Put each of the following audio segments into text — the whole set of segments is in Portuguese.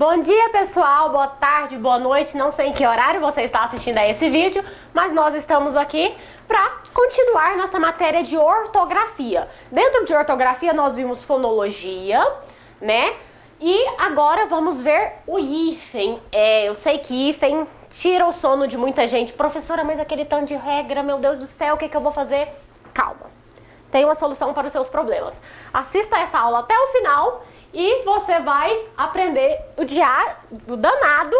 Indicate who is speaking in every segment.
Speaker 1: Bom dia, pessoal, boa tarde, boa noite, não sei em que horário você está assistindo a esse vídeo, mas nós estamos aqui para continuar nossa matéria de ortografia. Dentro de ortografia nós vimos fonologia, né? E agora vamos ver o hífen. Eu sei que hífen tira o sono de muita gente. Professora, mas aquele tanto de regra, meu Deus do céu, o que eu vou fazer? Calma, tem uma solução para os seus problemas. Assista essa aula até o final e você vai aprender o diacho danado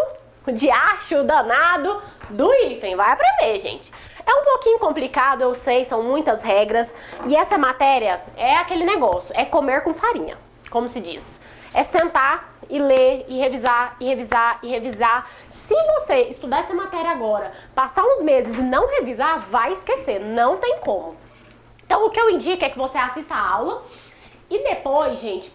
Speaker 1: do hífen. Vai aprender, gente. É um pouquinho complicado, eu sei, são muitas regras. E essa matéria é aquele negócio, é comer com farinha, como se diz. É sentar e ler, e revisar, e revisar, e revisar. Se você estudar essa matéria agora, passar uns meses e não revisar, vai esquecer, não tem como. Então, o que eu indico é que você assista a aula e depois, gente,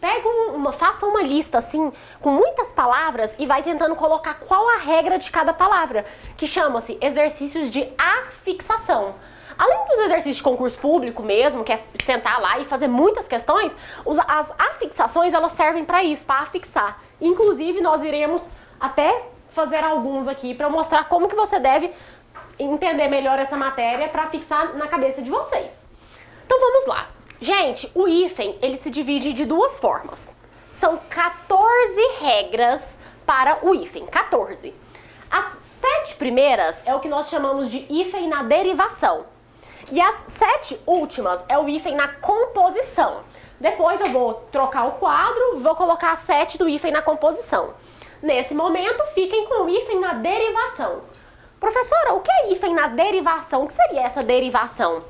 Speaker 1: faça uma lista assim, com muitas palavras e vai tentando colocar qual a regra de cada palavra, que chama-se exercícios de afixação. Além dos exercícios de concurso público mesmo, que é sentar lá e fazer muitas questões, as afixações, elas servem para isso, para afixar. Inclusive, nós iremos até fazer alguns aqui para mostrar como que você deve entender melhor essa matéria para fixar na cabeça de vocês. Então vamos lá. Gente, o hífen, ele se divide de duas formas. São 14 regras para o hífen, 14. As 7 primeiras é o que nós chamamos de hífen na derivação. E as 7 últimas é o hífen na composição. Depois eu vou trocar o quadro, vou colocar as 7 do hífen na composição. Nesse momento, fiquem com o hífen na derivação. Professora, o que é hífen na derivação? O que seria essa derivação?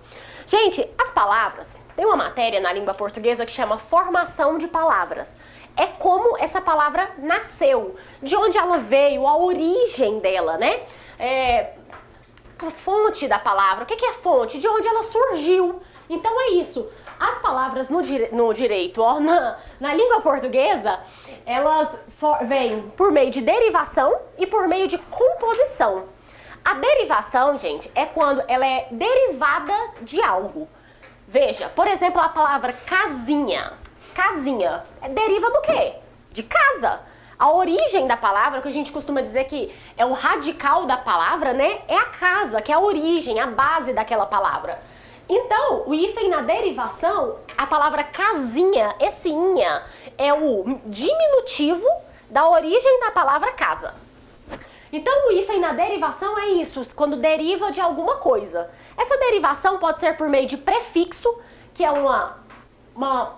Speaker 1: Gente, as palavras, tem uma matéria na língua portuguesa que chama formação de palavras. É como essa palavra nasceu, de onde ela veio, a origem dela, né? A fonte da palavra, o que é fonte? De onde ela surgiu. Então é isso. As palavras no direito, ó, na língua portuguesa, elas vêm por meio de derivação e por meio de composição. A derivação, gente, é quando ela é derivada de algo. Veja, por exemplo, a palavra casinha. Casinha deriva do quê? De casa. A origem da palavra, que a gente costuma dizer que é o radical da palavra, né? É a casa, que é a origem, a base daquela palavra. Então, o hífen na derivação, a palavra casinha, esse inha, é o diminutivo da origem da palavra casa. Então, o hífen na derivação é isso, quando deriva de alguma coisa. Essa derivação pode ser por meio de prefixo, que é uma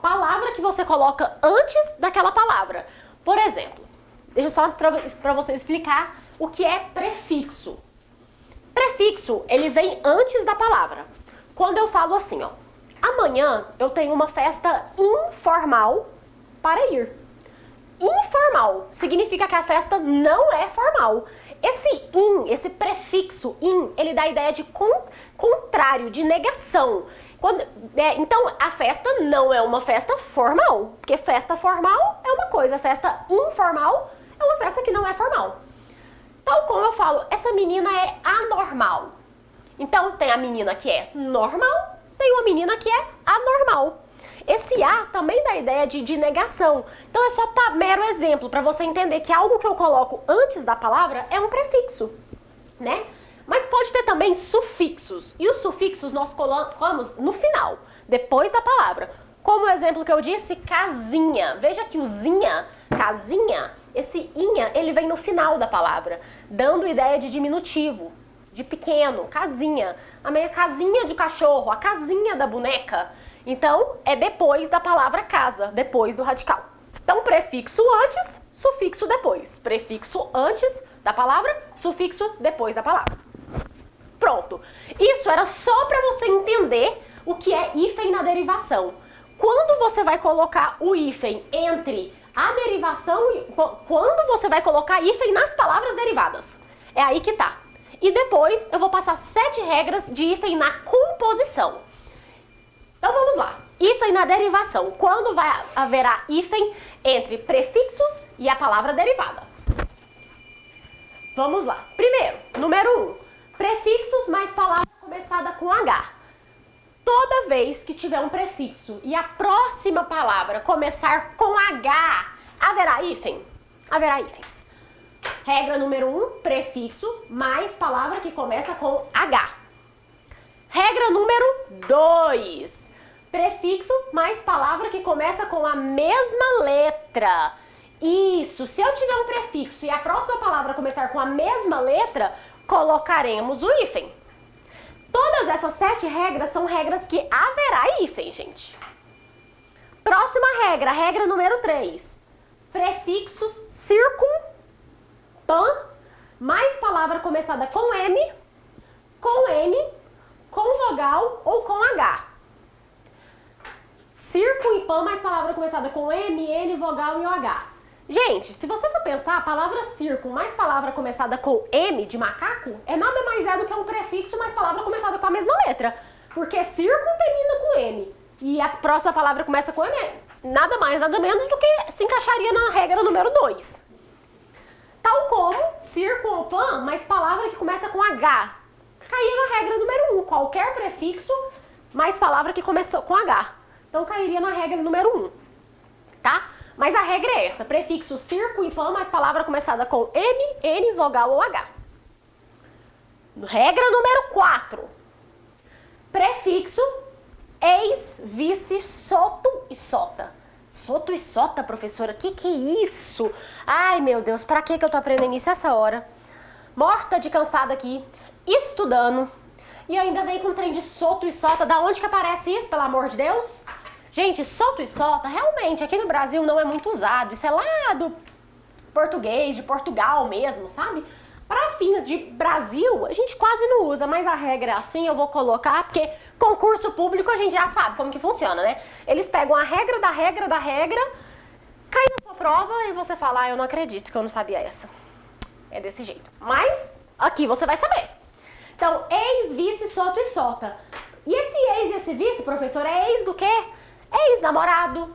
Speaker 1: palavra que você coloca antes daquela palavra. Por exemplo, deixa só para você explicar o que é prefixo. Prefixo, ele vem antes da palavra. Quando eu falo assim, ó, amanhã eu tenho uma festa informal para ir. Informal significa que a festa não é formal. Esse prefixo in, ele dá a ideia de contrário, de negação. Então, a festa não é uma festa formal, porque festa formal é uma coisa, festa informal é uma festa que não é formal. Tal como eu falo, essa menina é anormal. Então, tem a menina que é normal, tem uma menina que é anormal. Esse A também dá a ideia de negação. Então é só mero exemplo para você entender que algo que eu coloco antes da palavra é um prefixo, né? Mas pode ter também sufixos. E os sufixos nós colocamos no final, depois da palavra. Como o exemplo que eu disse, casinha. Veja que o zinha, casinha, esse inha, ele vem no final da palavra, dando ideia de diminutivo, de pequeno, casinha. A minha casinha de cachorro, a casinha da boneca. Então, é depois da palavra casa, depois do radical. Então, prefixo antes, sufixo depois. Prefixo antes da palavra, sufixo depois da palavra. Pronto. Isso era só para você entender o que é hífen na derivação. Quando você vai colocar o hífen entre a derivação, quando você vai colocar hífen nas palavras derivadas. É aí que tá. E depois eu vou passar 7 regras de hífen na composição. Então vamos lá. Hífen na derivação. Quando haverá hífen entre prefixos e a palavra derivada? Vamos lá. Primeiro, número 1. Prefixos mais palavra começada com H. Toda vez que tiver um prefixo e a próxima palavra começar com H, haverá hífen? haverá hífen. Regra número 1, prefixos mais palavra que começa com H. Regra número 2, prefixo mais palavra que começa com a mesma letra. Isso, se eu tiver um prefixo e a próxima palavra começar com a mesma letra, colocaremos o hífen. Todas essas 7 regras são regras que haverá hífen, gente. Próxima regra, regra número 3. Prefixos circum, pan, mais palavra começada com M, com N, com vogal ou com H. Circum e pan, mais palavra começada com M, N, vogal e o H. Gente, se você for pensar, a palavra circum mais palavra começada com M de macaco é nada mais do que um prefixo mais palavra começada com a mesma letra. Porque circum termina com M e a próxima palavra começa com M, nada mais, nada menos do que se encaixaria na regra número 2. Tal como circum ou pan, mais palavra que começa com H, cairia na regra número 1. Qualquer prefixo mais palavra que começou com H. Então cairia na regra número 1, tá? Mas a regra é essa, prefixo circo e pan mais palavra começada com M, N, vogal ou H. Regra número 4. Prefixo ex, vice, soto e sota. Soto e sota, professora? Que é isso? Ai, meu Deus, pra que eu tô aprendendo isso essa hora? Morta de cansada aqui, estudando, e ainda vem com um trem de soto e sota. Da onde que aparece isso, pelo amor de Deus? Gente, soto e sota, realmente, aqui no Brasil não é muito usado. Isso é lá do português, de Portugal mesmo, sabe? Para fins de Brasil, a gente quase não usa, mas a regra é assim, eu vou colocar, porque concurso público a gente já sabe como que funciona, né? Eles pegam a regra da regra da regra, cai na sua prova e você fala, eu não acredito que eu não sabia essa. É desse jeito. Mas aqui você vai saber. Então, ex, vice, soto e sota. E esse ex e esse vice, professor, é ex do quê? Ex-namorado,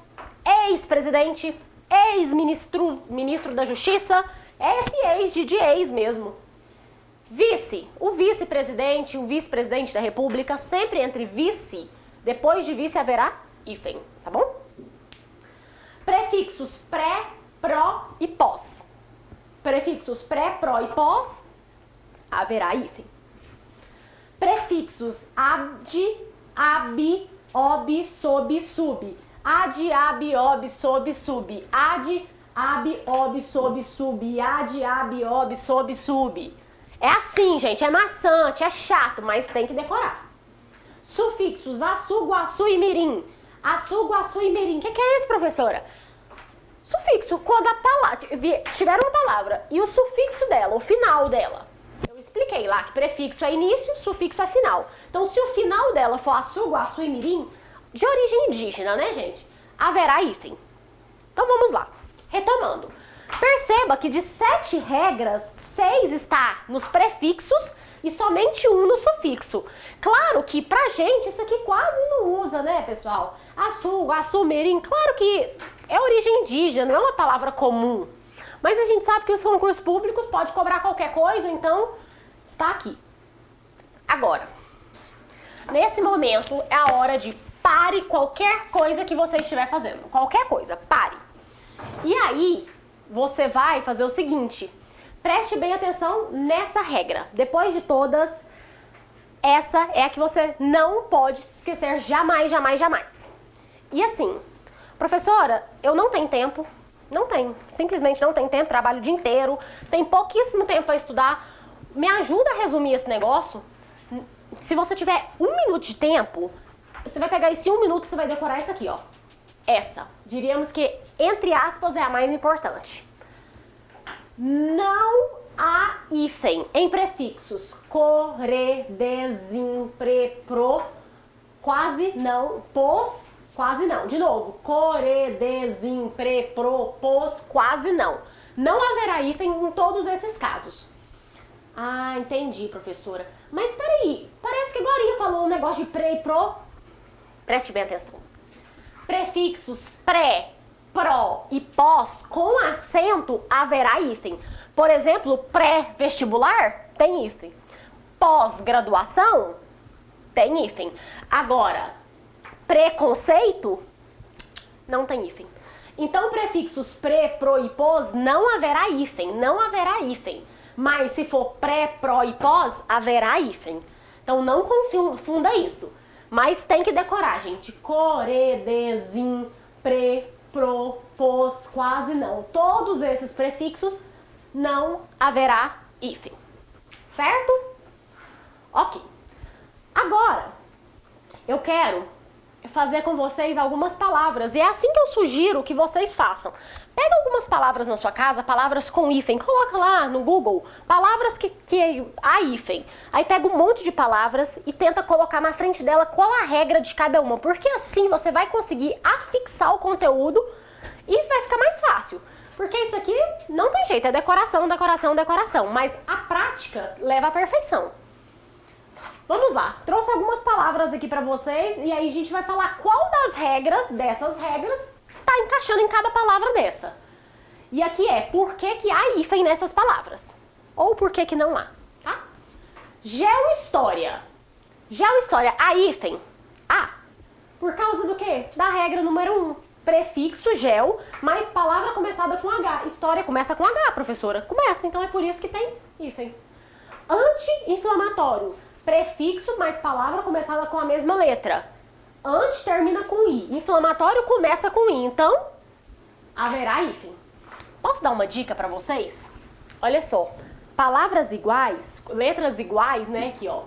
Speaker 1: ex-presidente, ex-ministro da Justiça, é esse ex de ex mesmo. Vice, o vice-presidente, o vice-presidente da República, sempre entre vice, depois de vice haverá hífen, tá bom? Prefixos pré, pró e pós. Prefixos pré, pró e pós, haverá hífen. Prefixos ad, ab, ob, sob, sub. Ad, ab, ob, sob, sub. Ad, ab, ob, sob, sub. Ad, ab, ob, sob, sub. É assim, gente, é maçante, é chato, mas tem que decorar. Sufixos açu, guaçu e mirim. Açu, guaçu e mirim. O que é isso, professora? Sufixo, quando a palavra tiver uma palavra e o sufixo dela, o final dela. Eu expliquei lá que prefixo é início, sufixo é final. Então, se o final dela for açu, guaçu e mirim, de origem indígena, né, gente? Haverá hífen. Então, vamos lá. Retomando. Perceba que de 7 regras, 6 está nos prefixos e somente 1 no sufixo. Claro que pra gente isso aqui quase não usa, né, pessoal? Açu, guaçu, mirim, claro que é origem indígena, não é uma palavra comum. Mas a gente sabe que os concursos públicos podem cobrar qualquer coisa, então está aqui. Agora, nesse momento é a hora de pare qualquer coisa que você estiver fazendo. Qualquer coisa, pare. E aí, você vai fazer o seguinte, preste bem atenção nessa regra. Depois de todas, essa é a que você não pode esquecer jamais, jamais, jamais. E assim, professora, eu não tenho tempo. Não tenho, simplesmente não tenho tempo, trabalho o dia inteiro, tem pouquíssimo tempo para estudar. Me ajuda a resumir esse negócio? Se você tiver 1 minuto de tempo, você vai pegar esse 1 minuto e você vai decorar essa aqui, ó. Essa, diríamos que, entre aspas, é a mais importante. Não há hífen em prefixos co, re, de, zin, pre, pro, quase não, pos, quase não. De novo, co, re, de, zin, pre, pro, pos, quase não. Não haverá hífen em todos esses casos. Ah, entendi, professora. Mas peraí, parece que agora falou um negócio de pre e pro. Preste bem atenção. Prefixos pré, pró e pós com acento haverá hífen. Por exemplo, pré-vestibular tem hífen. Pós-graduação tem hífen. Agora, preconceito não tem hífen. Então, prefixos pre, pro e pós, não haverá hífen, não haverá hífen. Mas se for pré, pró e pós, haverá hífen. Então, não confunda isso. Mas tem que decorar, gente. Core, de, zin, pre, pro, pós, quase não. Todos esses prefixos não haverá hífen. Certo? Ok. Agora, eu quero fazer com vocês algumas palavras. E é assim que eu sugiro que vocês façam. Pega algumas palavras na sua casa, palavras com hífen. Coloca lá no Google, palavras que há hífen. Aí pega um monte de palavras e tenta colocar na frente dela qual a regra de cada uma. Porque assim você vai conseguir afixar o conteúdo e vai ficar mais fácil. Porque isso aqui não tem jeito, é decoração, decoração, decoração. Mas a prática leva à perfeição. Vamos lá, trouxe algumas palavras aqui pra vocês e aí a gente vai falar qual dessas regras está encaixando em cada palavra dessa. E aqui é por que há hífen nessas palavras. Ou por que não há, tá? Geohistória. Geohistória, há hífen? Há. Por causa do quê? Da regra número 1. Prefixo geo, mais palavra começada com H. História começa com H, professora. Começa, então é por isso que tem hífen. Anti-inflamatório. Prefixo mais palavra começada com a mesma letra. Anti termina com I. Inflamatório começa com I. Então, haverá hífen. Posso dar uma dica pra vocês? Olha só. Palavras iguais, letras iguais, né? Aqui, ó.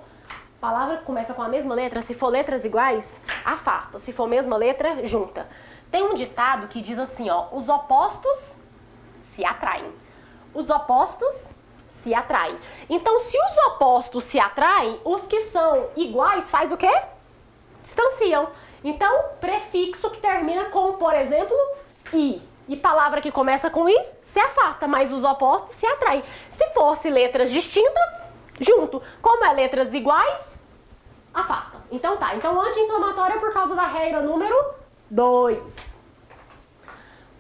Speaker 1: Palavra que começa com a mesma letra, se for letras iguais, afasta. Se for mesma letra, junta. Tem um ditado que diz assim, ó. Os opostos se atraem. Os opostos se atraem. Então, se os opostos se atraem, os que são iguais faz o quê? Distanciam. Então, prefixo que termina com, por exemplo, I. E palavra que começa com I se afasta, mas os opostos se atraem. Se fosse letras distintas, junto. Como é letras iguais, afasta. Então tá. Então, anti-inflamatório é por causa da regra número 2.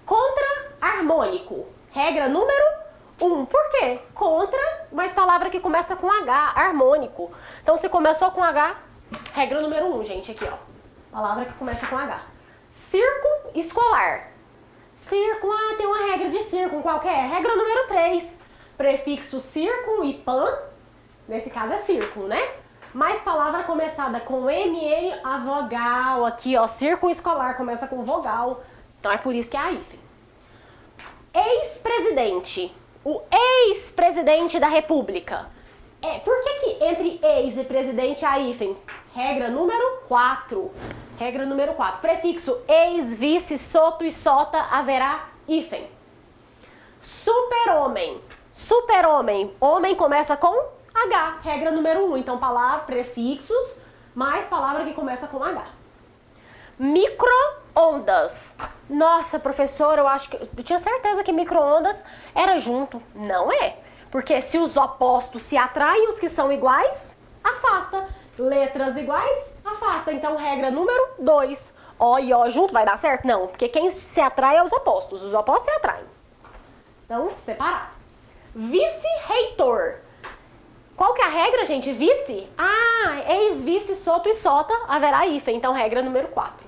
Speaker 1: Contra-harmônico. Regra número 1. Por quê? Contra, mas palavra que começa com H, harmônico. Então, se começou com H, regra número 1, gente, aqui, ó. Palavra que começa com H. Circo escolar. Circo, tem uma regra de circo, qualquer. Regra número 3. Prefixo circo e pan, nesse caso é círculo, né? Mais palavra começada com MN, a vogal. Aqui, ó, círculo escolar começa com vogal. Então, é por isso que é a hífen. Ex-presidente. O ex-presidente da República. Por que entre ex e presidente há hífen? Regra número 4. Regra número 4. Prefixo ex, vice, soto e sota haverá hífen. Super-homem. Super-homem. Homem começa com H. Regra número 1. Então, palavra, prefixos, mais palavra que começa com H. Micro-ondas. Nossa, professora, eu tinha certeza que micro-ondas era junto. Não é. Porque se os opostos se atraem, os que são iguais, afasta. Letras iguais, afasta. Então, regra número 2. Ó e ó junto, vai dar certo? Não, porque quem se atrai é os opostos. Os opostos se atraem. Então, separado. Vice-reitor. Qual que é a regra, gente? Vice? Ex-vice, soto e sota, haverá hífen. Então, regra número 4.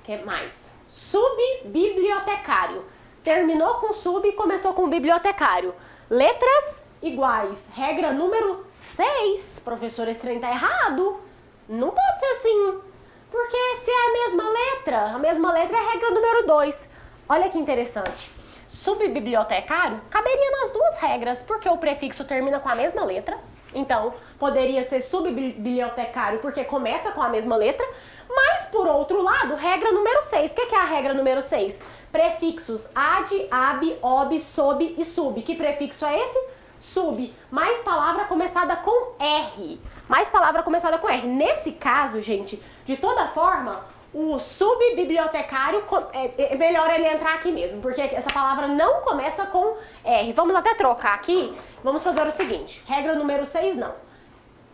Speaker 1: Que mais? Subbibliotecário. Terminou com sub e começou com bibliotecário. Letras iguais. Regra número 6. Professor, esse trem tá errado. Não pode ser assim. Porque se é a mesma letra é a regra número 2. Olha que interessante. Subbibliotecário caberia nas duas regras, porque o prefixo termina com a mesma letra. Então, poderia ser subbibliotecário porque começa com a mesma letra. Mas, por outro lado, regra número 6. O que é a regra número 6? Prefixos ad, ab, ob, sob e sub. Que prefixo é esse? Sub. Mais palavra começada com R. Mais palavra começada com R. Nesse caso, gente, de toda forma, o subbibliotecário, é melhor ele entrar aqui mesmo, porque essa palavra não começa com R. Vamos até trocar aqui. Vamos fazer o seguinte. Regra número 6, não.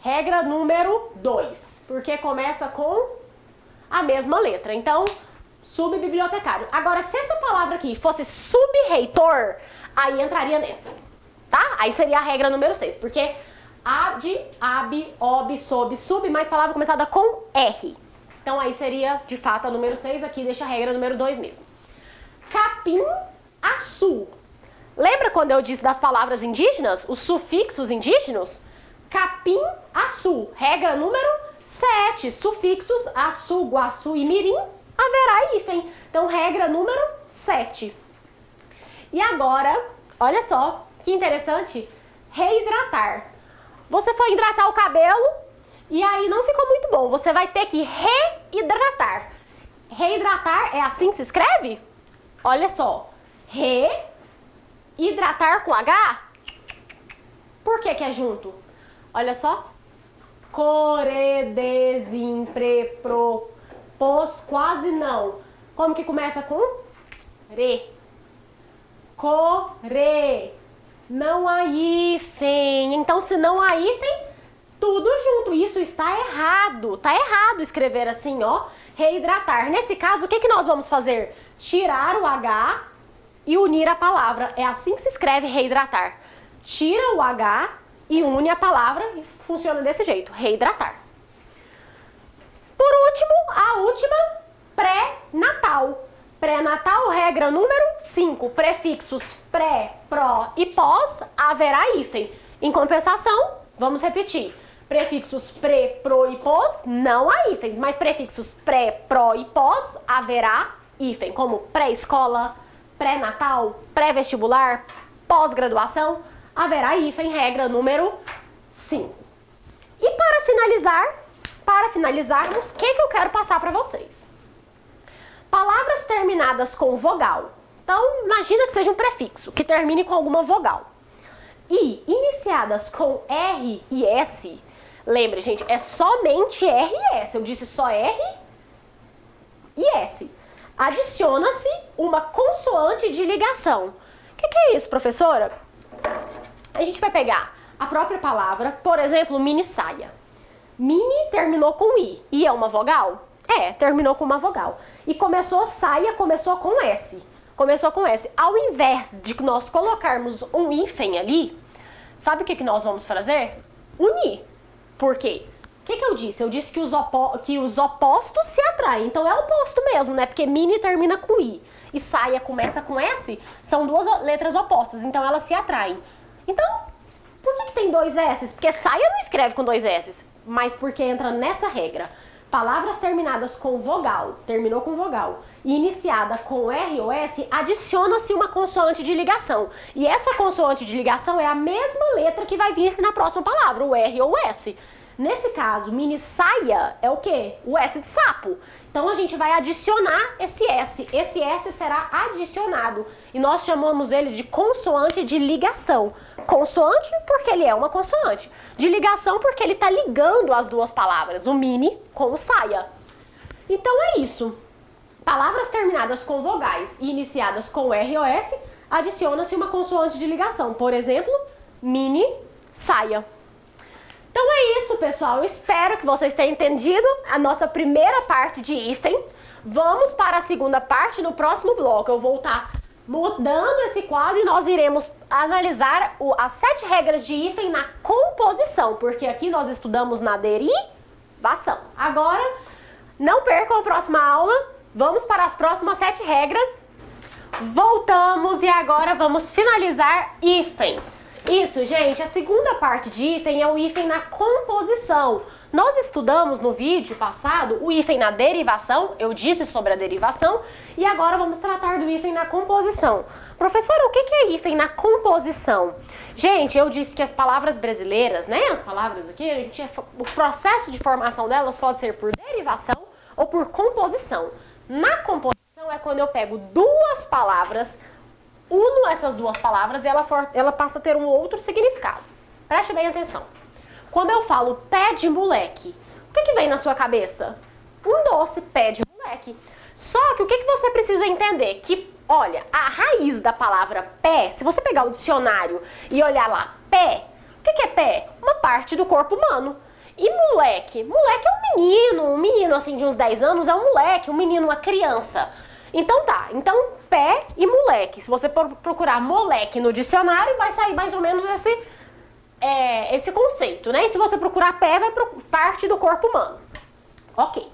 Speaker 1: Regra número 2. Porque começa com a mesma letra. Então, subbibliotecário. Agora, se essa palavra aqui fosse subreitor, aí entraria nessa, tá? Aí seria a regra número 6, porque ad, ab, ob, sob, sub, mais palavra começada com R. Então aí seria, de fato, a número 6 aqui, deixa a regra número 2 mesmo. Capim-açu. Lembra quando eu disse das palavras indígenas? Os sufixos indígenas? Capim-açu. Regra número 7. Sufixos açu, guaçu e mirim, haverá hífen. Então, regra número 7. E agora, olha só, que interessante, reidratar. Você foi hidratar o cabelo e aí não ficou muito bom. Você vai ter que reidratar. Reidratar é assim que se escreve? Olha só, hidratar com H? Por que que é junto? Olha só. Core, desim, pre, pro, pos, quase não. Como que começa com? Re. Core. Não há hífen. Então, se não há hífen, tudo junto. Isso está errado. Tá errado escrever assim, ó. Reidratar. Nesse caso, o que que nós vamos fazer? Tirar o H e unir a palavra. É assim que se escreve reidratar. Tira o H e une a palavra e funciona desse jeito. Reidratar. Por último, a última, pré-natal. Pré-natal, regra número 5. Prefixos pré, pró e pós, haverá hífen. Em compensação, vamos repetir. Prefixos pré, pro e pós, não há hífens. Mas prefixos pré, pró e pós, haverá hífen. Como pré-escola, pré-natal, pré-vestibular, pós-graduação, haverá hífen. Regra número 5. E para finalizarmos, o que eu quero passar para vocês? Palavras terminadas com vogal. Então, imagina que seja um prefixo, que termine com alguma vogal. E iniciadas com R e S, lembre, gente, é somente R e S. Eu disse só R e S. Adiciona-se uma consoante de ligação. O que é isso, professora? A gente vai pegar a própria palavra, por exemplo, mini saia. Mini terminou com I. I é uma vogal? É, terminou com uma vogal. E saia começou com S. Começou com S. Ao invés de nós colocarmos um hífen ali, sabe o que nós vamos fazer? Unir. Por quê? O que eu disse? Eu disse que os opostos se atraem. Então é oposto mesmo, né? Porque mini termina com I e saia começa com S, são duas letras opostas, então elas se atraem. Então, por que tem dois S? Porque saia não escreve com dois S, mas porque entra nessa regra. Palavras terminadas com vogal, terminou com vogal, e iniciada com R ou S, adiciona-se uma consoante de ligação. E essa consoante de ligação é a mesma letra que vai vir na próxima palavra, o R ou o S. Nesse caso, mini saia é o quê? O S de sapo. Então a gente vai adicionar esse S. Esse S será adicionado. E nós chamamos ele de consoante de ligação. Consoante porque ele é uma consoante. De ligação porque ele está ligando as duas palavras, o mini com o saia. Então é isso. Palavras terminadas com vogais e iniciadas com R ou S, adiciona-se uma consoante de ligação. Por exemplo, mini saia. Então é isso, pessoal. Eu espero que vocês tenham entendido a nossa primeira parte de hífen. Vamos para a segunda parte no próximo bloco. Eu vou estar mudando esse quadro e nós iremos analisar as 7 regras de hífen na composição, porque aqui nós estudamos na derivação. Agora, não percam a próxima aula. Vamos para as próximas 7 regras. Voltamos e agora vamos finalizar hífen. Isso, gente, a segunda parte de hífen é o hífen na composição. Nós estudamos no vídeo passado o hífen na derivação, eu disse sobre a derivação, e agora vamos tratar do hífen na composição. Professora, o que é hífen na composição? Gente, eu disse que as palavras brasileiras, né, as palavras aqui, o processo de formação delas pode ser por derivação ou por composição. Na composição é quando eu pego duas palavras, uno essas duas palavras e ela passa a ter um outro significado. Preste bem atenção. Quando eu falo pé de moleque, o que vem na sua cabeça? Um doce, pé de moleque. Só que o que você precisa entender? Que, olha, a raiz da palavra pé, se você pegar o dicionário e olhar lá, pé, o que é pé? Uma parte do corpo humano. E moleque? Moleque é um menino assim de uns 10 anos é um moleque, um menino, uma criança. Então tá, então pé e moleque. Se você procurar moleque no dicionário, vai sair mais ou menos esse conceito, né? E se você procurar pé, vai para parte do corpo humano. Ok.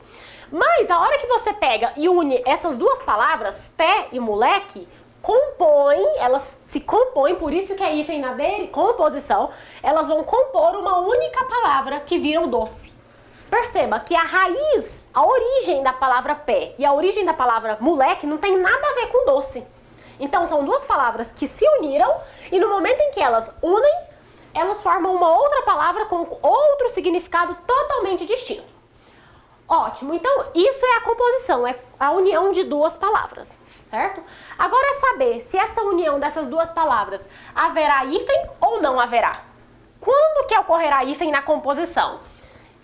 Speaker 1: Mas a hora que você pega e une essas duas palavras, pé e moleque, compõem, elas se compõem, por isso que é hífen na composição, elas vão compor uma única palavra que vira o doce. Perceba que a raiz, a origem da palavra pé e a origem da palavra moleque não tem nada a ver com doce. Então são duas palavras que se uniram e no momento em que elas unem, elas formam uma outra palavra com outro significado totalmente distinto. Ótimo, então isso é a composição, é a união de duas palavras, certo? Agora é saber se essa união dessas duas palavras haverá hífen ou não haverá. Quando que ocorrerá hífen na composição?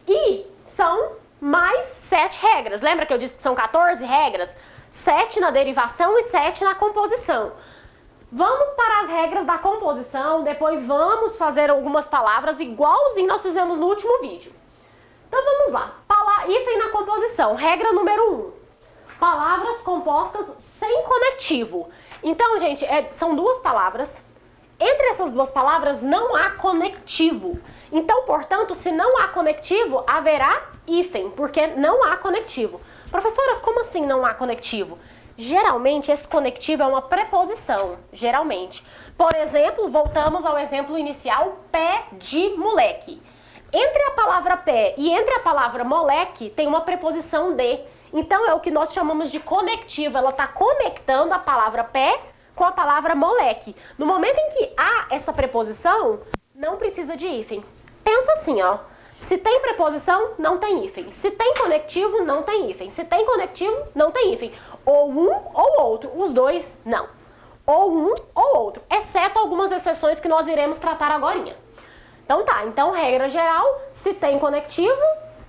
Speaker 1: E são mais 7 regras. Lembra que eu disse que são 14 regras? 7 na derivação e 7 na composição. Vamos para as regras da composição, depois vamos fazer algumas palavras igualzinho nós fizemos no último vídeo. Então vamos lá. Hífen na composição. Regra número 1. Palavras compostas sem conectivo. Então, gente, são duas palavras. Entre essas duas palavras não há conectivo. Então, portanto, se não há conectivo, haverá hífen, porque não há conectivo. Professora, como assim não há conectivo? Geralmente, esse conectivo é uma preposição, geralmente. Por exemplo, voltamos ao exemplo inicial, pé de moleque. Entre a palavra pé e entre a palavra moleque, tem uma preposição de. Então, é o que nós chamamos de conectivo. Ela está conectando a palavra pé com a palavra moleque. No momento em que há essa preposição, não precisa de hífen. Pensa assim, ó. Se tem preposição, não tem hífen. Se tem conectivo, não tem hífen. Se tem conectivo, não tem hífen. Ou um ou outro. Os dois, não. Ou um ou outro. Exceto algumas exceções que nós iremos tratar agorinha. Então tá. Então, regra geral, se tem conectivo,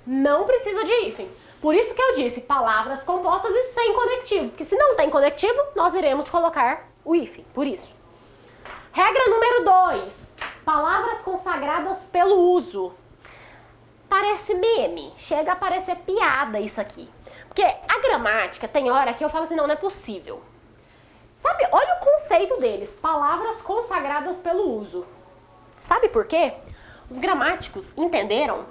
Speaker 1: não precisa de hífen. Por isso que eu disse palavras compostas e sem conectivo. Porque se não tem conectivo, nós iremos colocar o hífen. Por isso. Regra número 2. Palavras consagradas pelo uso. Parece meme, chega a parecer piada isso aqui. Porque a gramática tem hora que eu falo assim, não é possível. Sabe, olha o conceito deles, palavras consagradas pelo uso. Sabe por quê? Os gramáticos entenderam,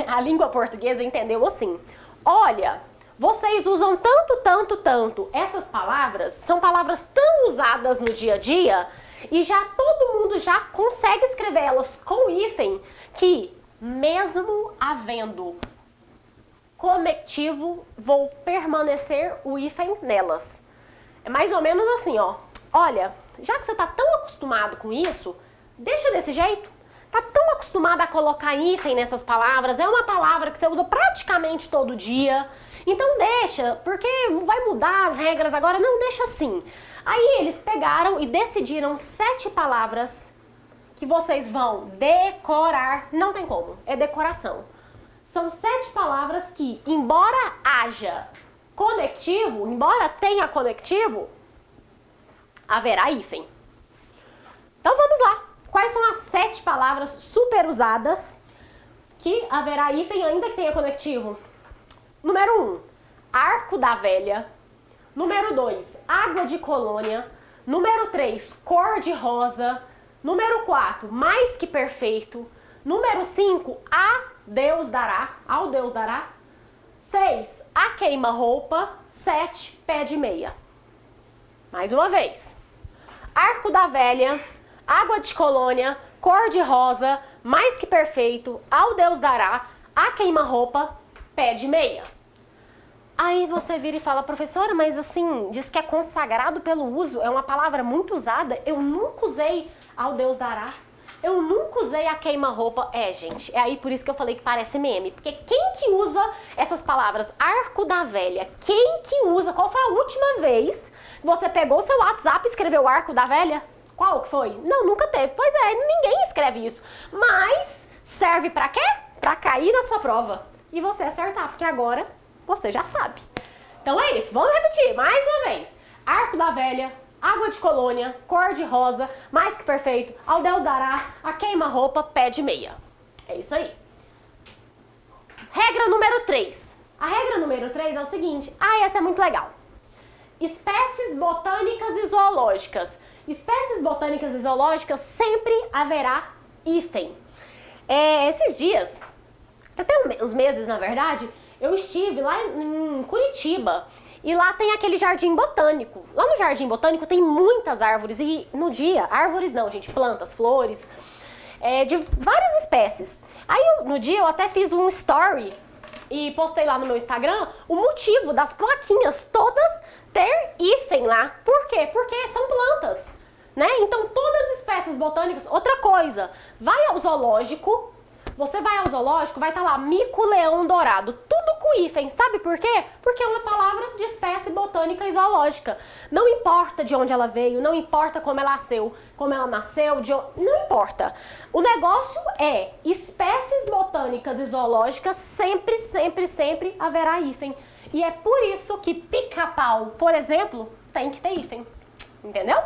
Speaker 1: a língua portuguesa entendeu assim. Olha, vocês usam tanto, essas palavras são palavras tão usadas no dia a dia e já todo mundo já consegue escrever elas com hífen que mesmo havendo conectivo, vou permanecer o hífen nelas. É mais ou menos assim, ó. Olha, já que você tá tão acostumado com isso, deixa desse jeito. Tá tão acostumado a colocar hífen nessas palavras, é uma palavra que você usa praticamente todo dia. Então deixa, porque vai mudar as regras agora, não, deixa assim. Aí eles pegaram e decidiram 7 palavras que vocês vão decorar, não tem como, é decoração. São 7 palavras que, embora haja conectivo, embora tenha conectivo, haverá hífen. Então vamos lá. Quais são as 7 palavras super usadas que haverá hífen ainda que tenha conectivo? Número 1, arco da velha. Número 2, água de colônia. Número 3, cor de rosa. Número 4, mais que perfeito. Número 5, a Deus dará, ao Deus dará. 6, a queima-roupa. 7, pé de meia. Mais uma vez. Arco da velha, água de colônia, cor de rosa, mais que perfeito, ao Deus dará, a queima-roupa, pé de meia. Aí você vira e fala, professora, mas assim, diz que é consagrado pelo uso, é uma palavra muito usada, eu nunca usei ao Deus dará, eu nunca usei a queima-roupa. É, gente, é aí por isso que eu falei que parece meme, porque quem que usa essas palavras? Arco da velha, quem que usa? Qual foi a última vez que você pegou seu WhatsApp e escreveu arco da velha? Qual que foi? Não, nunca teve. Pois é, ninguém escreve isso. Mas serve pra quê? Pra cair na sua prova e você acertar, porque agora você já sabe. Então é isso, vamos repetir mais uma vez. Arco da velha, água de colônia, cor de rosa, mais que perfeito, ao Deus dará, a queima-roupa, pé de meia. É isso aí. Regra número 3. A regra número 3 é o seguinte. Essa é muito legal. Espécies botânicas e zoológicas. Espécies botânicas e zoológicas sempre haverá hífen. Esses dias, até uns meses na verdade, Eu estive lá em Curitiba e lá tem aquele jardim botânico. Lá no jardim botânico tem muitas árvores e no dia, árvores não, gente, plantas, flores, de várias espécies. Aí no dia eu até fiz um story e postei lá no meu Instagram o motivo das plaquinhas todas ter hífen lá. Por quê? Porque são plantas, né? Então todas as espécies botânicas. Outra coisa, vai ao zoológico, você vai ao zoológico, vai estar lá mico-leão dourado, tudo com hífen. Sabe por quê? Porque é uma palavra de espécie botânica e zoológica. Não importa de onde ela veio, não importa como ela nasceu, não importa. O negócio é espécies botânicas e zoológicas, sempre, sempre, sempre haverá hífen. E é por isso que pica-pau, por exemplo, tem que ter hífen. Entendeu?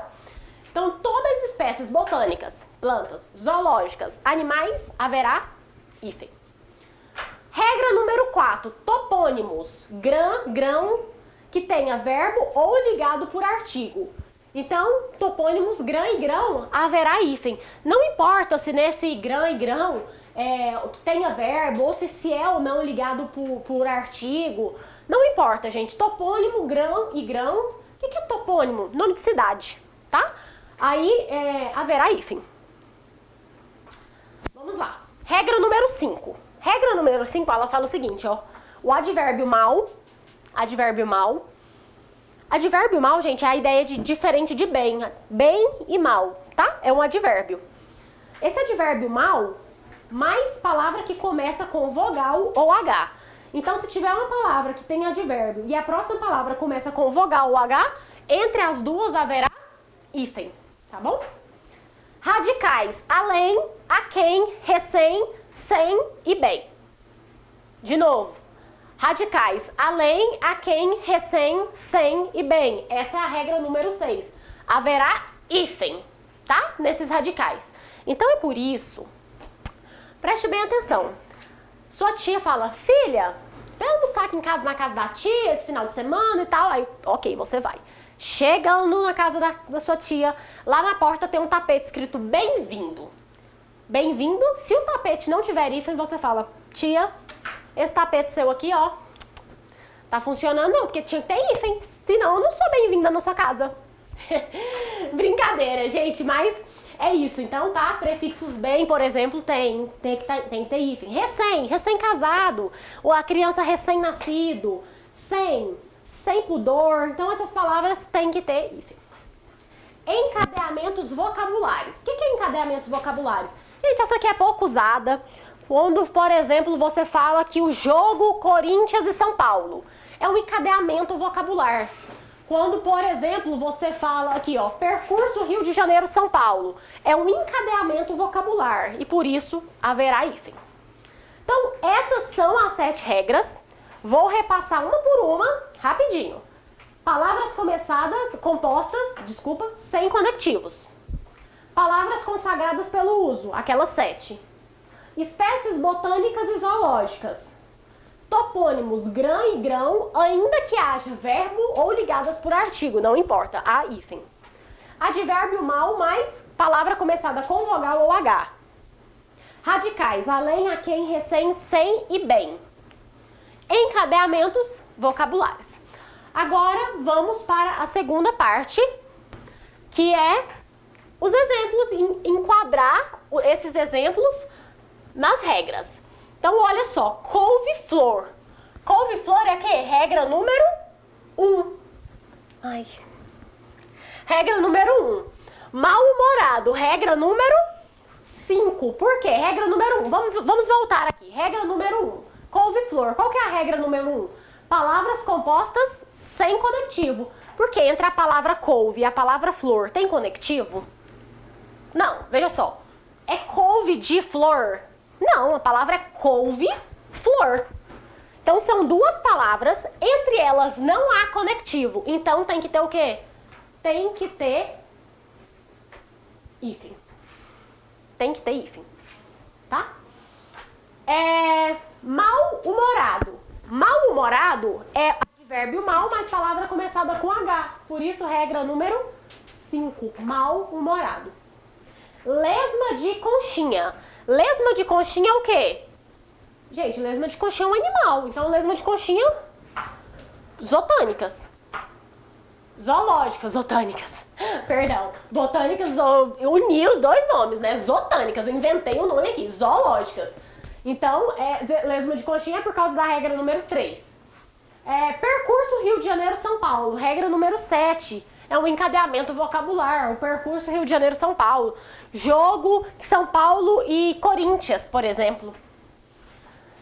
Speaker 1: Então, todas as espécies botânicas, plantas, zoológicas, animais, haverá hífen. Regra número 4, topônimos, grão, que tenha verbo ou ligado por artigo. Então, topônimos grã e grão, haverá hífen. Não importa se nesse grã e grão tenha verbo ou se é ou não ligado por artigo. Não importa, gente. Topônimo, grão e grão. O que é topônimo? Nome de cidade, tá? Aí haverá hífen. Vamos lá. Regra número 5. Regra número 5, ela fala o seguinte, ó. O advérbio mal. Advérbio mal, gente, é a ideia de diferente de bem. Bem e mal, tá? É um advérbio. Esse advérbio mal, mais palavra que começa com vogal ou H. Então, se tiver uma palavra que tem advérbio e a próxima palavra começa com vogal ou H, entre as duas haverá hífen, tá bom? Radicais, além, aquém, recém, sem e bem. De novo, radicais, além, aquém, recém, sem e bem. Essa é a regra número 6. Haverá hífen, tá? Nesses radicais. Então é por isso, preste bem atenção. Sua tia fala, filha, vem almoçar aqui em casa, na casa da tia, esse final de semana e tal. Aí, ok, você vai. Chegando na casa da sua tia, lá na porta tem um tapete escrito bem-vindo. Bem-vindo, se o tapete não tiver hífen, você fala, tia, esse tapete seu aqui, ó, tá funcionando não, porque tinha que ter hífen, senão eu não sou bem-vinda na sua casa. Brincadeira, gente, mas é isso. Então, tá, prefixos bem, por exemplo, tem que ter hífen. Recém-casado, ou a criança recém-nascido, sem pudor. Então, essas palavras têm que ter hífen. Encadeamentos vocabulares. O que é encadeamentos vocabulares? Gente, essa aqui é pouco usada. Quando, por exemplo, você fala que o jogo Corinthians e São Paulo é um encadeamento vocabular. Quando, por exemplo, você fala aqui, ó, percurso Rio de Janeiro-São Paulo, é um encadeamento vocabular e por isso haverá hífen. Então, essas são as 7 regras. Vou repassar uma por uma, rapidinho. Palavras compostas, sem conectivos. Palavras consagradas pelo uso, aquelas 7. Espécies botânicas e zoológicas. Topônimos grã e grão, ainda que haja verbo ou ligadas por artigo, não importa, há hífen. Advérbio mal mais palavra começada com vogal ou H. Radicais, além, aquém, recém, sem e bem. Encadeamentos vocabulares. Agora vamos para a segunda parte, que é os exemplos, enquadrar esses exemplos nas regras. Então, olha só, couve-flor. Couve-flor é o quê? Regra número 1. Regra número 1. Mal-humorado, regra número 5. Por quê? Regra número 1. Vamos voltar aqui. Regra número 1. Couve-flor. Qual que é a regra número 1? Palavras compostas sem conectivo. Porque entre a palavra couve e a palavra flor tem conectivo? Não, veja só. É couve de flor? Não, a palavra é couve-flor. Então são duas palavras, entre elas não há conectivo. Então tem que ter o quê? Tem que ter hífen. Tem que ter hífen, tá? Mal-humorado. Mal-humorado é advérbio mal, mais palavra começada com H. Por isso, regra número 5. Mal-humorado. Lesma de conchinha. Lesma de conchinha é o quê? Gente, lesma de conchinha é um animal. Então, lesma de conchinha, zootânicas. Zoológicas, zootânicas. Perdão. Botânicas, eu uni os dois nomes, né? Zootânicas. Eu inventei o nome aqui. Zoológicas. Então, lesma de conchinha é por causa da regra número 3. Percurso Rio de Janeiro-São Paulo. Regra número 7. É um encadeamento vocabular. O percurso Rio de Janeiro-São Paulo. Jogo de São Paulo e Corinthians, por exemplo.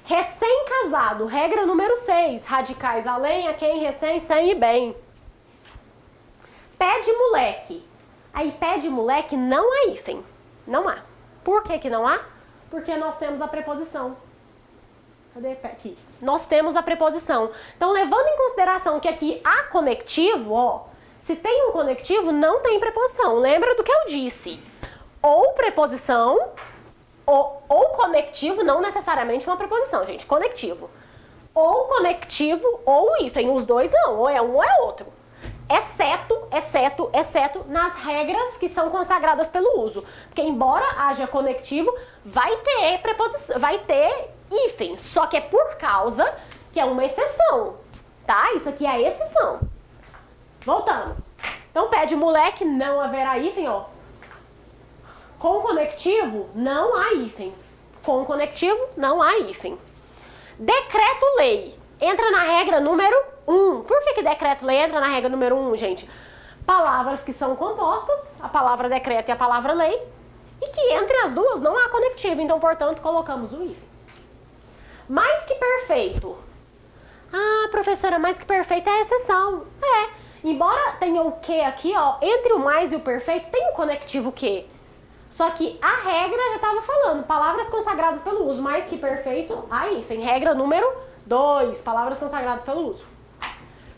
Speaker 1: Recém-casado. Regra número 6. Radicais além a quem recém, sem e bem. Pé de moleque. Aí, pé de moleque não há hífen. Não há. Por que que não há? Porque nós temos a preposição. Cadê pé? Aqui. Nós temos a preposição. Então, levando em consideração que aqui há conectivo, ó, se tem um conectivo, não tem preposição. Lembra do que eu disse? Ou preposição, ou conectivo, não necessariamente uma preposição, gente. Conectivo. Ou conectivo, ou hífen. Os dois não. Ou é um ou é outro. Exceto nas regras que são consagradas pelo uso. Porque embora haja conectivo, vai ter preposição, vai ter hífen. Só que é por causa que é uma exceção, tá? Isso aqui é a exceção. Voltando. Então, pé de moleque, não haverá hífen, ó. Com conectivo, não há hífen. Com conectivo, não há hífen. Decreto-lei. Entra na regra número 1. Por que decreto-lei entra na regra número 1, gente? Palavras que são compostas, a palavra decreto e a palavra lei, e que entre as duas não há conectivo, então, portanto, colocamos o hífen. Mais que perfeito. Ah, professora, mais que perfeito é a exceção. Embora tenha o que aqui, ó, entre o mais e o perfeito, tem um conectivo que. Só que a regra já estava falando, palavras consagradas pelo uso, mais que perfeito, há hífen. Regra número 2, palavras consagradas pelo uso.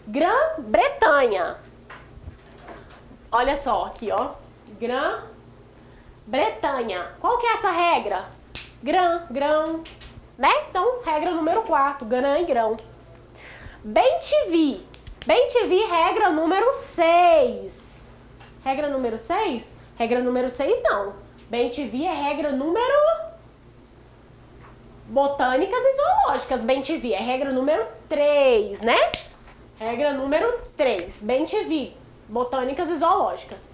Speaker 1: Grã-Bretanha. Olha só, aqui, ó. Grã-Bretanha. Qual que é essa regra? Grão, né? Então, regra número 4, grã e grão. Bem-te-vi. Bem-te-vi, regra número 6. Regra número 6? Regra número 6 não. Bem-te-vi é regra número... Botânicas e zoológicas. Bem-te-vi é regra número 3, né? Regra número 3. Bem-te-vi. Botânicas e zoológicas.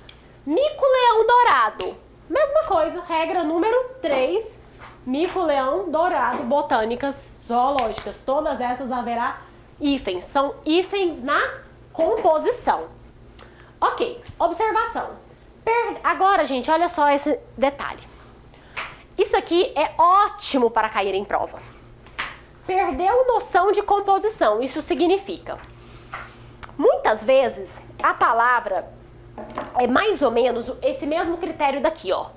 Speaker 1: Mico-leão dourado. Mesma coisa. Regra número 3. Mico-leão dourado. Botânicas, zoológicas. Todas essas haverá hífens. São hífens na composição. Ok. Observação. Agora, gente, olha só esse detalhe. Isso aqui é ótimo para cair em prova. Perdeu noção de composição. Isso significa... Muitas vezes, a palavra é mais ou menos esse mesmo critério daqui, ó.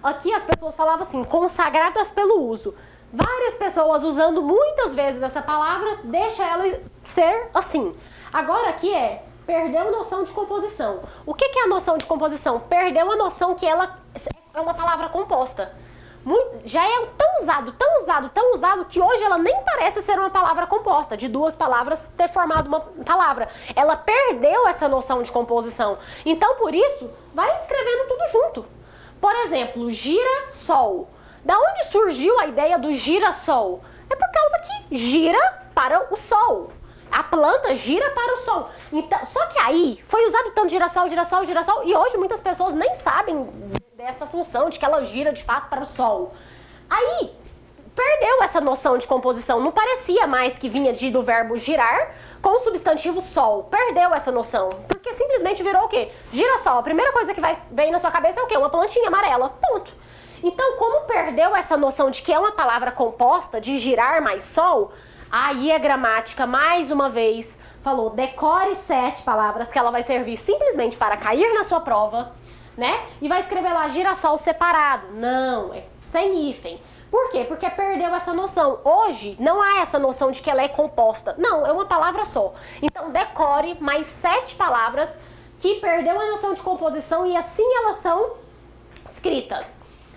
Speaker 1: Aqui as pessoas falavam assim, consagradas pelo uso. Várias pessoas usando muitas vezes essa palavra, deixa ela ser assim. Agora aqui perdeu noção de composição. O que é a noção de composição? Perdeu a noção que ela é uma palavra composta. Já é tão usado que hoje ela nem parece ser uma palavra composta, de duas palavras ter formado uma palavra. Ela perdeu essa noção de composição. Então, por isso, vai escrevendo tudo junto. Por exemplo, girassol. Da onde surgiu a ideia do girassol? É por causa que gira para o sol. A planta gira para o sol. Então, só que aí foi usado tanto girassol, e hoje muitas pessoas nem sabem dessa função de que ela gira de fato para o sol. Aí perdeu essa noção de composição. Não parecia mais que vinha do verbo girar com o substantivo sol. Perdeu essa noção. Porque simplesmente virou o quê? Girassol. A primeira coisa que vem na sua cabeça é o quê? Uma plantinha amarela. Ponto. Então, como perdeu essa noção de que é uma palavra composta, de girar mais sol, aí a gramática, mais uma vez, falou, decore 7 palavras que ela vai servir simplesmente para cair na sua prova, né? E vai escrever lá girassol separado. Não, é sem hífen. Por quê? Porque perdeu essa noção. Hoje, não há essa noção de que ela é composta. Não, é uma palavra só. Então, decore mais 7 palavras que perdeu a noção de composição e assim elas são escritas.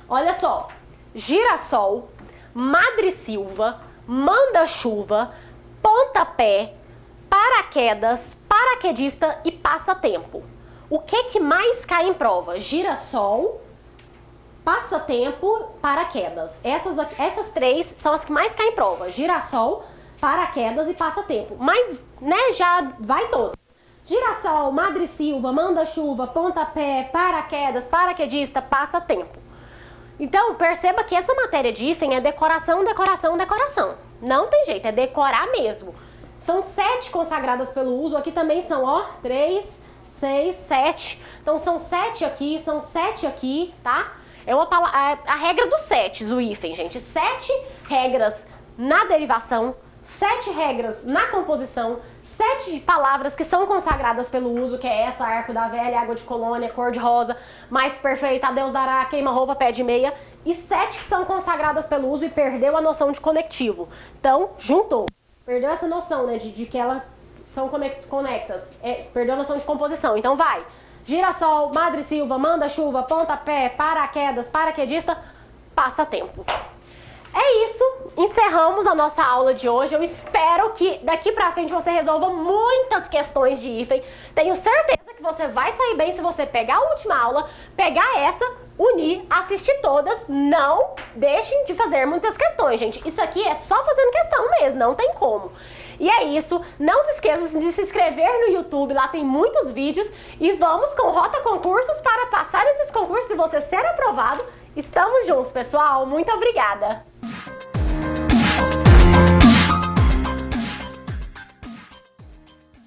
Speaker 1: Olha só, girassol, madressilva, manda-chuva, pontapé, paraquedas, paraquedista e passatempo. O que mais cai em prova? Girassol, passatempo, paraquedas. Essas três são as que mais caem em prova. Girassol, paraquedas e passatempo. Mas, né, já vai todo. Girassol, madressilva, manda-chuva, pontapé, paraquedas, paraquedista, passatempo. Então, perceba que essa matéria de hífen é decoração, decoração, decoração. Não tem jeito, é decorar mesmo. São 7 consagradas pelo uso, aqui também são, ó, 3, 6, 7. Então, são 7 aqui, são 7 aqui, tá? É a regra dos 7, o hífen, gente. 7 regras na derivação, 7 regras na composição, 7 palavras que são consagradas pelo uso, que é essa, arco da velha, água de colônia, cor de rosa, mais perfeita, Deus dará, queima-roupa, pé de meia, e 7 que são consagradas pelo uso e perdeu a noção de conectivo. Então, juntou. Perdeu essa noção, né, de que elas são conectas. Perdeu a noção de composição. Então, vai. Girassol, madressilva, manda-chuva, pontapé, paraquedas, paraquedista, passatempo. É isso, encerramos a nossa aula de hoje. Eu espero que daqui pra frente você resolva muitas questões de hífen. Tenho certeza que você vai sair bem se você pegar a última aula, pegar essa, unir, assistir todas. Não deixem de fazer muitas questões, gente. Isso aqui é só fazendo questão mesmo, não tem como. E é isso, não se esqueçam de se inscrever no YouTube, lá tem muitos vídeos. E vamos com Rota Concursos para passar esses concursos e você ser aprovado. Estamos juntos, pessoal. Muito obrigada!